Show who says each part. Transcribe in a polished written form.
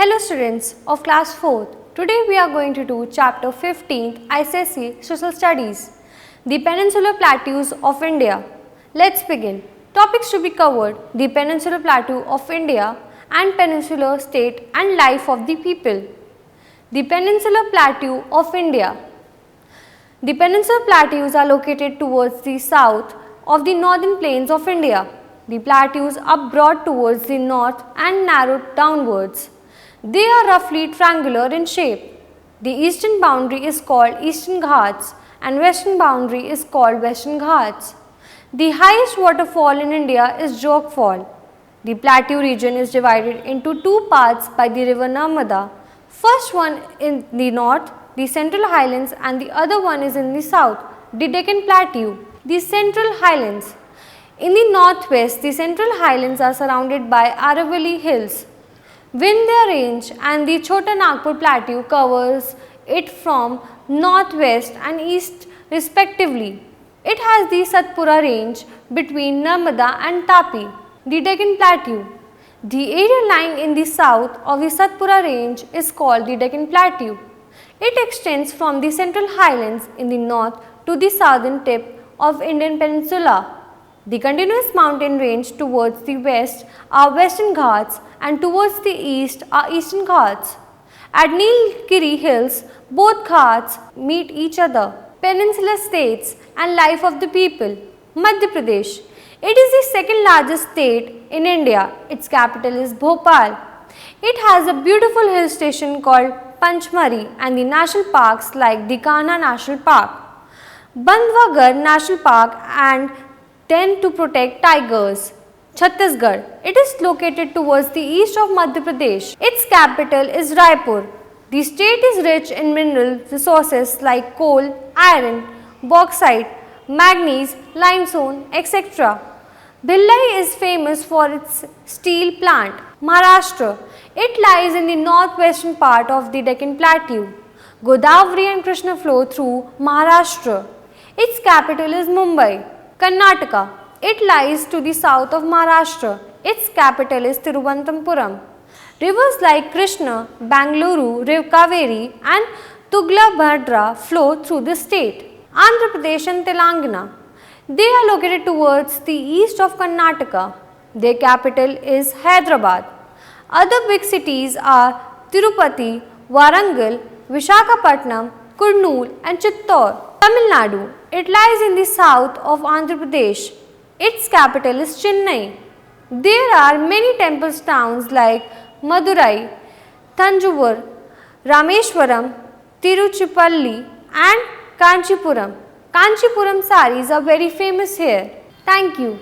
Speaker 1: Hello students of class 4th. Today we are going to do chapter 15th ICSE Social Studies, the Peninsular Plateaus of India. Let's begin. Topics to be covered: the Peninsular Plateau of India and Peninsular State and life of the people. The Peninsular Plateau of India. The Peninsular Plateaus are located towards the south of the northern plains of India. The plateaus are broad towards the north and narrowed downwards. They are roughly triangular in shape. The eastern boundary is called Eastern Ghats and western boundary is called Western Ghats. The highest waterfall in India is Jog Fall. The plateau region is divided into two parts by the river Narmada. First one in the north, the Central Highlands, and the other one is in the south, the Deccan Plateau. The Central Highlands. In the northwest, the Central Highlands are surrounded by Aravalli Hills. Vindhya Range and the Chota Nagpur Plateau covers it from northwest and east respectively. It has the Satpura Range between Narmada and Tapi. The Deccan Plateau. The area lying in the south of the Satpura Range is called the Deccan Plateau. It extends from the Central Highlands in the north to the southern tip of Indian Peninsula. The continuous mountain range towards the west are Western Ghats and towards the east are Eastern Ghats. At Nilgiri Hills, both Ghats meet each other. Peninsular states and life of the people. Madhya Pradesh. It is the second largest state in India. Its capital is Bhopal. It has a beautiful hill station called Panchmari and the national parks like the Kanha National Park, Bandhwagar National Park, and tend to protect tigers. Chhattisgarh. It is located towards the east of Madhya Pradesh. Its capital is Raipur. The state is rich in mineral resources like coal, iron, bauxite, manganese, limestone, etc. Bhilai is famous for its steel plant. Maharashtra. It lies in the northwestern part of the Deccan Plateau. Godavari and Krishna flow through Maharashtra. Its capital is Mumbai. Karnataka. It lies to the south of Maharashtra. Its capital is Thiruvananthapuram. Rivers like Krishna, Bangalore, Kaveri and Tungabhadra flow through the state. Andhra Pradesh and Telangana. They are located towards the east of Karnataka. Their capital is Hyderabad. Other big cities are Tirupati, Warangal, Vishakhapatnam, Kurnool and Chittor. Tamil Nadu. It lies in the south of Andhra Pradesh. Its capital is Chennai. There are many temple towns like Madurai, Thanjavur, Rameshwaram, Tiruchirappalli and Kanchipuram. Kanchipuram saris are very famous here. Thank you.